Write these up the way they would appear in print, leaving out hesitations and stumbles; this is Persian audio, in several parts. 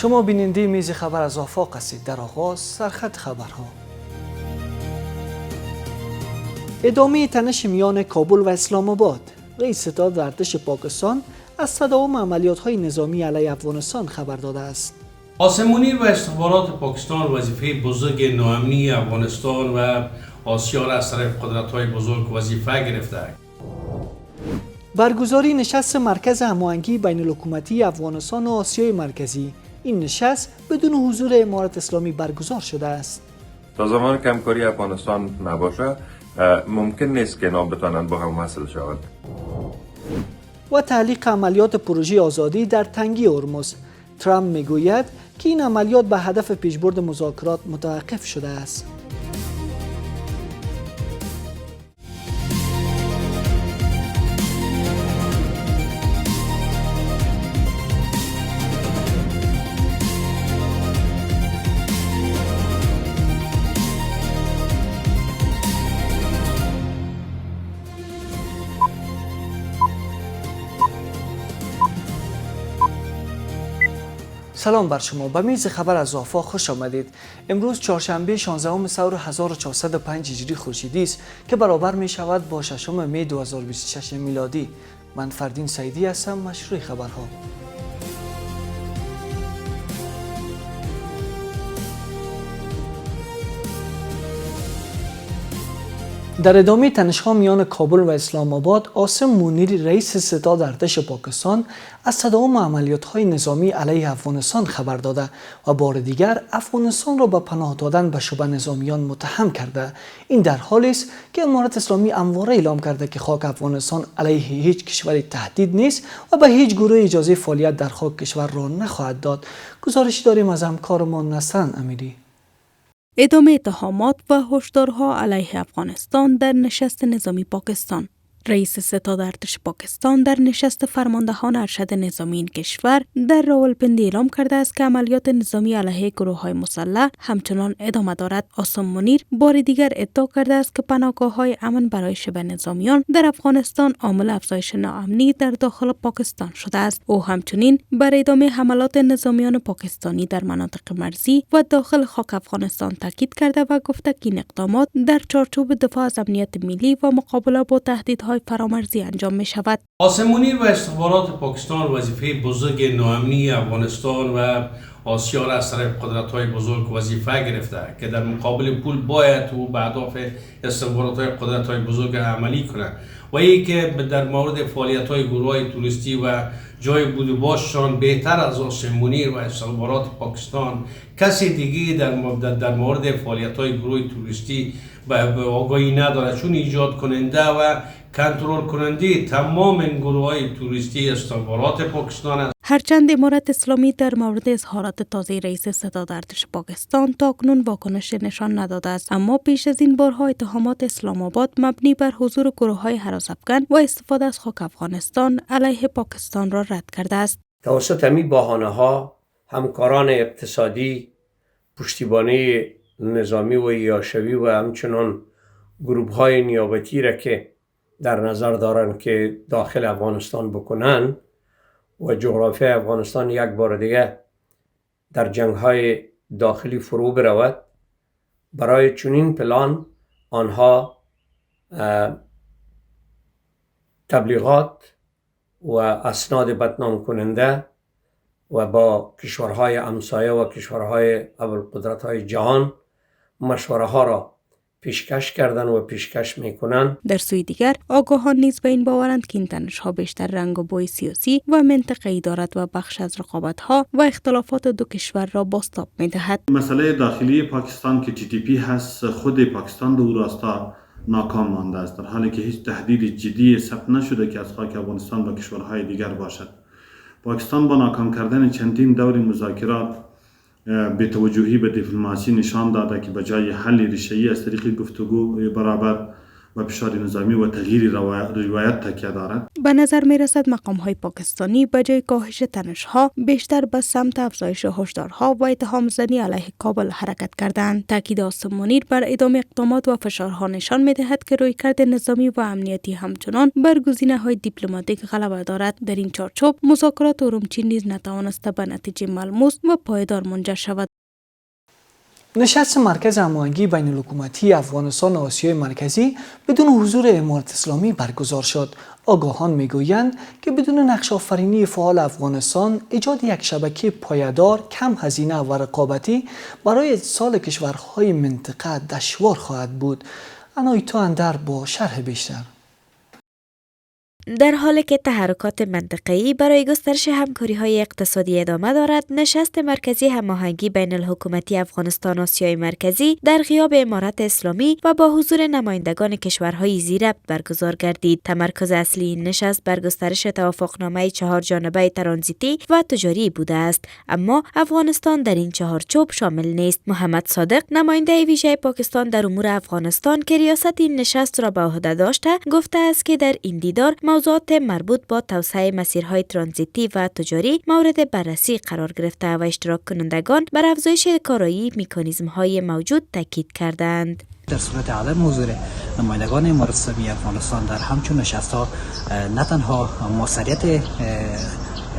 شما بیننده میز خبر از آفاق هستید. در آغاز سرخط خبرها. ادامه تنش میان کابل و اسلام آباد. رئیس ستاد ارتش پاکستان از تداوم عملیات‌های نظامی علیه افغانستان خبر داده است. قاسم منیر و استخبارات پاکستان وظیفه بزرگ ناامنی افغانستان و آسیا را از طرف قدرت‌های بزرگ وظیفه گرفته. برگزاری نشست مرکز هماهنگی بین الحکومتی افغانستان و آسیای مرکزی. این نشست بدون حضور امارت اسلامی برگزار شده است. تا زمان که همکاری افغانستان نباشه ممکن نیست که اینا بتوانند با هم وصل شوند. و تعلیق عملیات پروژه آزادی در تنگی هرمز. ترامپ میگوید که این عملیات به هدف پیشبرد مذاکرات متوقف شده است. سلام بر شما. به میز خبر از آفاق خوش آمدید. امروز چهارشنبه 16 ثور 1405 هجری خورشیدی است که برابر می شود با 6 می 2026 میلادی. من فردین سعیدی هستم. مشروع خبرها. در ادامه تنش‌ها میان کابل و اسلام آباد، قاسم منیر رئیس ستاد ارتش پاکستان از تداوم عملیات‌های نظامی علیه افغانستان خبر داده و بار دیگر افغانستان را به پناه دادن به شبه نظامیان متهم کرده. این در حالی است که امارت اسلامی همواره اعلام کرده که خاک افغانستان علیه هیچ کشوری تهدید نیست و به هیچ گروه اجازه فعالیت در خاک کشور را نخواهد داد. گزارشی داریم از همکارمان نصرن امیری. ادامه اتهامات و هشدارها علیه افغانستان در نشست نظامی پاکستان. رئیس ستاد ارتش پاکستان در نشست فرماندهان ارشد نظامی این کشور در راولپندی اعلام کرده است که عملیات نظامی علیه گروه‌های مسلح همچنان ادامه دارد. قاسم منیر بار دیگر ادعا کرده است که پناهگاه‌های امن برای شبه نظامیان در افغانستان عامل افزایش ناامنی در داخل پاکستان شده است. او همچنین بر ادامه حملات نظامیان پاکستانی در مناطق مرزی و داخل خاک افغانستان تاکید کرده و گفته که این اقدامات در چارچوب دفاع از امنیت ملی و مقابله با تهدیدهای فرامرزی انجام می شود. قاسم منیر و استخبارات پاکستان وظیفه بزرگ ناامنی افغانستان و آسیا را از طرف قدرت‌های بزرگ وظیفه گرفته که در مقابل پول باید و به اهداف استخبارات‌های قدرت‌های بزرگ عملی کنند و ای که در مورد فعالیت‌های گروه‌های توریستی و جای بود و باششان بهتر از قاسم منیر و استخبارات پاکستان کسی دیگه در مورد فعالیت‌های گروه توریستی به آگاهی ندارد، چون ایجاد کننده و کنترل کننده تمام این گروه‌های توریستی استخبارات پاکستان است. هرچند امارت اسلامی در مورد اظهارات تازه رئیس ستاد ارتش پاکستان تاکنون واکنش نشان نداده است، اما پیش از این بارها اتهامات اسلام آباد مبنی بر حضور گروه‌های هراس افکن و استفاده از خاک افغانستان علیه پاکستان را رد کرده است. توسط همین بهانه‌ها همکاران اقتصادی، پشتیبانی نظامی و یاشوی و همچنان گروه‌های نیابتی را که در نظر دارند که داخل افغانستان بکنن و جغرافی افغانستان یک بار دیگه در جنگ‌های داخلی فرو برود، برای چنین پلان آنها تبلیغات و اسناد بدنام کننده و با کشورهای همسایه و کشورهای ابوالقدرت‌های جهان مشوره ها را پیشکش کردن و پیشکش میکنن. در سوی دیگر آگاهان نیز به این باورند که این تنش‌ها بیشتر رنگ و بوی سیاسی و منطقه‌ای دارد و بخش از رقابت‌ها و اختلافات دو کشور را بازتاب می‌دهد. مسئله داخلی پاکستان که TTP هست، خود پاکستان در راستا ناکام مانده است، در حالی که هیچ تهدید جدی ثبت نشده که از خاک افغانستان با کشورهای دیگر باشد. پاکستان با ناکام کردن چندین دور مذاکرات به توجهی به دیپلماسی نشان داده که بجای حل ریشه‌ای از طریق گفتگو برابر و فشار نظامی و تغییر روایت تکیه دارد. به نظر می رسد مقام های پاکستانی به جای کاهش تنش ها بیشتر به سمت افزایش هشدارها و اتهام زنی علیه کابل حرکت کردند. تاکید آسم منیر بر ادامه اقدامات و فشارها نشان می دهد که رویکرد نظامی و امنیتی همچنان بر گزینه‌های دیپلماتیک غلبه دارد. در این چارچوب مذاکرات ارومچی نیز نتوانسته به نتیجه ملموس و پایدار منجر شود. نشست مرکز هماهنگی بین الحکومتی افغانستان و آسیای مرکزی بدون حضور امارت اسلامی برگزار شد. آگاهان میگویند که بدون نقش آفرینی فعال افغانستان ایجاد یک شبکه پایدار، کم هزینه و رقابتی برای اتصال کشورهای منطقه دشوار خواهد بود. عنایتا اندر با شرح بیشتر. در حالی که تحرکات منطقه‌ای برای گسترش همکاری‌های اقتصادی ادامه دارد، نشست مرکزی هماهنگی بین الحکومتی افغانستان و آسیای مرکزی در غیاب امارت اسلامی و با حضور نمایندگان کشورهای ذی‌ربط برگزار گردید. تمرکز اصلی این نشست بر گسترش توافقنامه 4 جانبه ترانزیتی و تجاری بوده است، اما افغانستان در این چهارچوب شامل نیست. محمد صادق، نماینده ویژه پاکستان در امور افغانستان که ریاست این نشست را به عهده داشته، گفته است که در این دیدار موضوعات مربوط با توسعه مسیرهای ترانزیتی و تجاری مورد بررسی قرار گرفته و اشتراک کنندگان بر افزایش کارایی مکانیزم‌های موجود تاکید کردند. در صورت عدم حضور نمایندگان امارت اسلامی افغانستان در همچون نشست‌ها نه تنها موثریت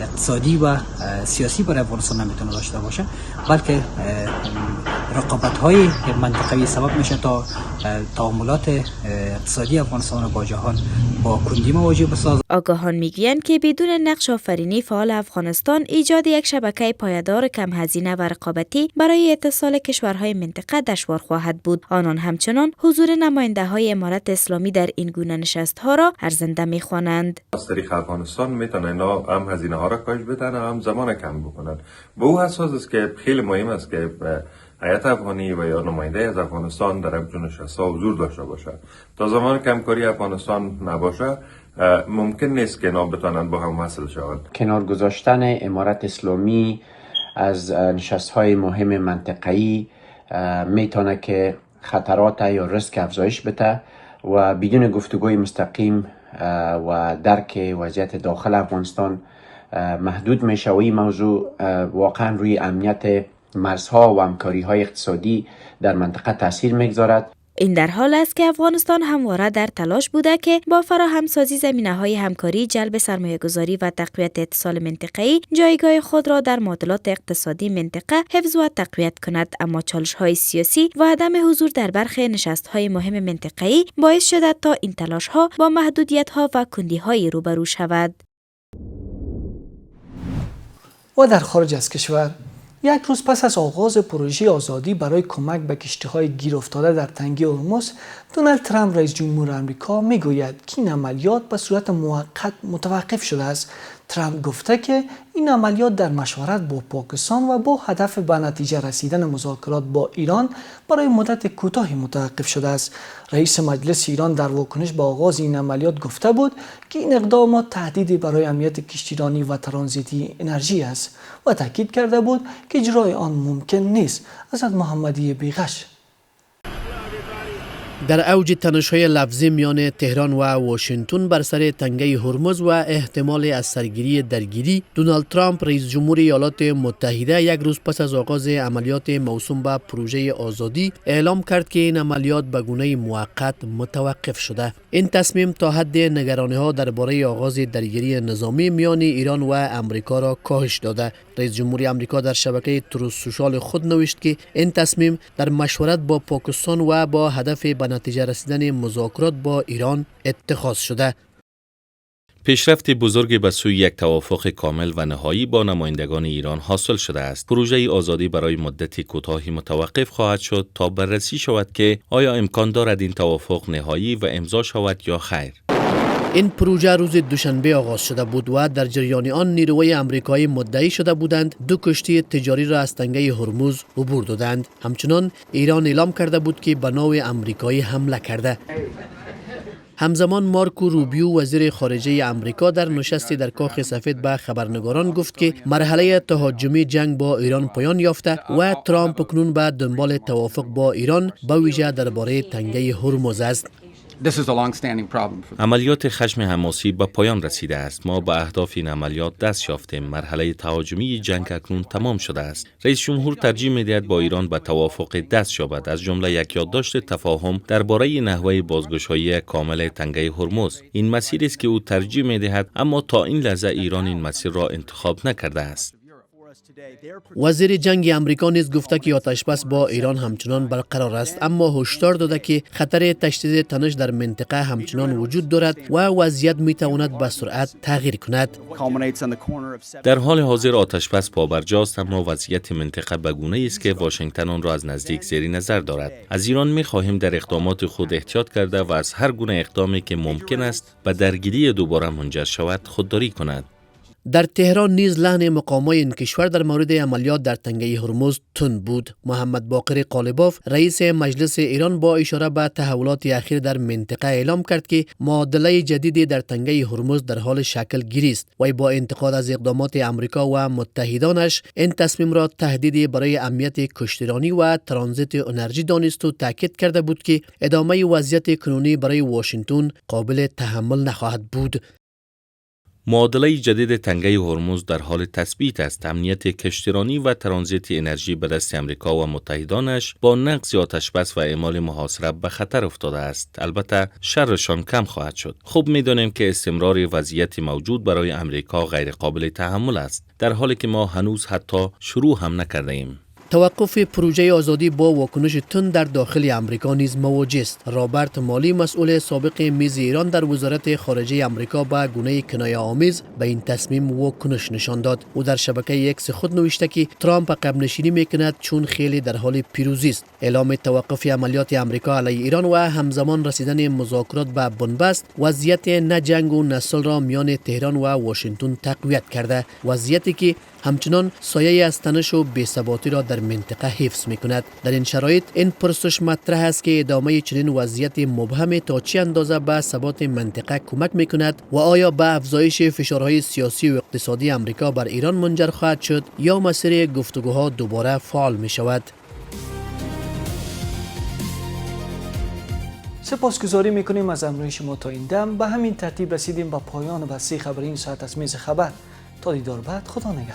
اقتصادی و سیاسی برای افغانستان نمیتونه داشته باشه، بلکه رقابت‌های منطقوی سبب میشه تا تعاملات اقتصادی افغانستان با جهان با کندی مواجه بسازد. آگاهان میگویند که بدون نقش آفرینی فعال افغانستان ایجاد یک شبکه پایدار کم هزینه و رقابتی برای اتصال کشورهای منطقه دشوار خواهد بود. آنان همچنان حضور نماینده‌های امارت اسلامی در این گونه نشست‌ها را ارزنده می‌خوانند. از طریق افغانستان میتونه اینا هم هزینه ها را کاهش بدن هم زمان کم بکنن. به او اساس است که خیلی مهم است که هیئت افغانی و یا نماینده از افغانستان در همچون نشست‌ها حضور داشته باشه. تا زمان که همکاری افغانستان نباشه ممکن نیست که اینا بتونن با هم وصل شوند. کنار گذاشتن امارت اسلامی از نشست‌های مهم منطقه‌ای میتونه که خطرات یا ریسک افزایش بده و بدون گفتگوی مستقیم و درک وضعیت داخل افغانستان محدود میشه و این موضوع واقعا روی امنیت مرزها و همکاری‌های اقتصادی در منطقه تاثیر میگذارد. این در حال است که افغانستان همواره در تلاش بوده که با فراهمسازی زمینه‌های همکاری، جلب سرمایه‌گذاری و تقویت اتصال منطقه‌ای جایگاه خود را در معادلات اقتصادی منطقه حفظ و تقویت کند، اما چالش‌های سیاسی و عدم حضور در برخی نشست‌های مهم منطقه‌ای باعث شده تا این تلاش‌ها با محدودیت‌ها و کندی‌های روبرو شود. و در خارج از کشور، یک روز پس از آغاز پروژه آزادی برای کمک به کشتی‌های گیر افتاده در تنگه هرمز، دونالد ترامپ رئیس جمهور آمریکا میگوید که این عملیات به صورت موقت متوقف شده است. ترامپ گفته که این عملیات در مشورت با پاکستان و با هدف به نتیجه رسیدن مذاکرات با ایران برای مدت کوتاهی متوقف شده است. رئیس مجلس ایران در واکنش به آغاز این عملیات گفته بود که این اقدامات تهدیدی برای امنیت کشتیرانی و ترانزیتی انرژی است و تاکید کرده بود که اجرای آن ممکن نیست. حضرت محمدی بیغش. در اوج تنش‌های لفظی میان تهران و واشنگتن بر سر تنگه هرمز و احتمال از سرگیری درگیری، دونالد ترامپ رئیس جمهور ایالات متحده یک روز پس از آغاز عملیات موسوم به پروژه آزادی اعلام کرد که این عملیات به گونه موقت متوقف شده. این تصمیم تا حد نگرانی‌ها درباره آغاز درگیری نظامی میان ایران و امریکا را کاهش داده. رئیس جمهوری آمریکا در شبکه تروس سوشال خود نوشت که این تصمیم در مشورت با پاکستان و با هدف به نتیجه رسیدن مذاکرات با ایران اتخاذ شده. پیشرفت بزرگ به سوی یک توافق کامل و نهایی با نمایندگان ایران حاصل شده است. پروژه آزادی برای مدت کوتاهی متوقف خواهد شد تا بررسی شود که آیا امکان دارد این توافق نهایی و امضا شود یا خیر. این پروژه روز دوشنبه آغاز شده بود و در جریان آن نیروهای آمریکایی مدعی شده بودند 2 کشتی تجاری را از تنگه هرمز عبور دادند. همچنان ایران اعلام کرده بود که به ناو آمریکایی حمله کرده. همزمان مارکو روبیو وزیر خارجه آمریکا در نشستی در کاخ سفید به خبرنگاران گفت که مرحله تهاجمی جنگ با ایران پایان یافته و ترامپ اکنون به دنبال توافق با ایران به ویژه درباره تنگه هرمز است. This is a long-standing problem. عملیات خشم حماسی به پایان رسیده است. ما به اهداف این عملیات دست یافتیم. مرحله تهاجمی جنگ اکنون تمام شده است. رئیس جمهور ترجیح می‌دهد با ایران به توافق دست یابد، از جمله یک یادداشت تفاهم درباره نحوه بازگشایی کامل تنگه هرمز. این مسیری است که او ترجیح می‌دهد، اما تا این لحظه ایران این مسیر را انتخاب نکرده است. وزیر جنگ امریکا نیز گفته که آتشبس با ایران همچنان برقرار است، اما هشدار داده که خطر تشدید تنش در منطقه همچنان وجود دارد و وضعیت میتواند به سرعت تغییر کند. در حال حاضر آتشبس پابرجاست، اما وضعیت منطقه به گونه‌ای است که واشنگتن آن را از نزدیک زیر نظر دارد. از ایران می‌خواهیم در اقدامات خود احتیاط کرده و از هر گونه اقدامی که ممکن است به درگیری دوباره منجر شود خودداری کند. در تهران نیز لحن مقامای این کشور در مورد عملیات در تنگه هرمز تند بود. محمد باقر قالباف رئیس مجلس ایران با اشاره به تحولات اخیر در منطقه اعلام کرد که معادله جدیدی در تنگه هرمز در حال شکل گیری است. وی با انتقاد از اقدامات امریکا و متحدانش این تصمیم را تهدیدی برای امنیت کشتیرانی و ترانزیت انرژی دانست و تاکید کرده بود که ادامه وضعیت کنونی برای واشنگتن قابل تحمل نخواهد بود. معادله جدید تنگه هرمز در حال تثبیت است. امنیت کشتیرانی و ترانزیت انرژی به دست امریکا و متحدانش با نقض آتشبس و اعمال محاصره به خطر افتاده است. البته شرشان کم خواهد شد. خوب می‌دانیم که استمرار وضعیت موجود برای امریکا غیر قابل تحمل است، در حالی که ما هنوز حتی شروع هم نکرده ایم. توقف پروژه آزادی با واکنش تند در داخل امریکا نیز مواجه است. رابرت مالی، مسئول سابق میز ایران در وزارت خارجه امریکا، به گونه کنایه آمیز به این تصمیم واکنش نشان داد. او در شبکه اکس خود نوشته که ترامپ عقب نشینی میکند چون خیلی در حال پیروزی است. اعلام توقف عملیات امریکا علیه ایران و همزمان رسیدن مذاکرات به بنبست وضعیت نه جنگ و نه صلح را میان تهران و واشنگتن تقویت کرده، وضعیتی که همچنان سایه از تنش و بی‌ثباتی را در منطقه حفظ می‌کند. در این شرایط این پرسش مطرح است که ادامه چنین وضعیت مبهم تا چه اندازه به ثبات منطقه کمک می‌کند و آیا به افزایش فشارهای سیاسی و اقتصادی امریکا بر ایران منجر خواهد شد یا مسیر گفتگوها دوباره فعال می‌شود. سپاسگزاری میکنیم از همراهی شما تا این دم. به همین ترتیب رسیدیم به پایان بسته خبری این ساعت از میز خبر. تا دیدار بعد، خدا نگهدار.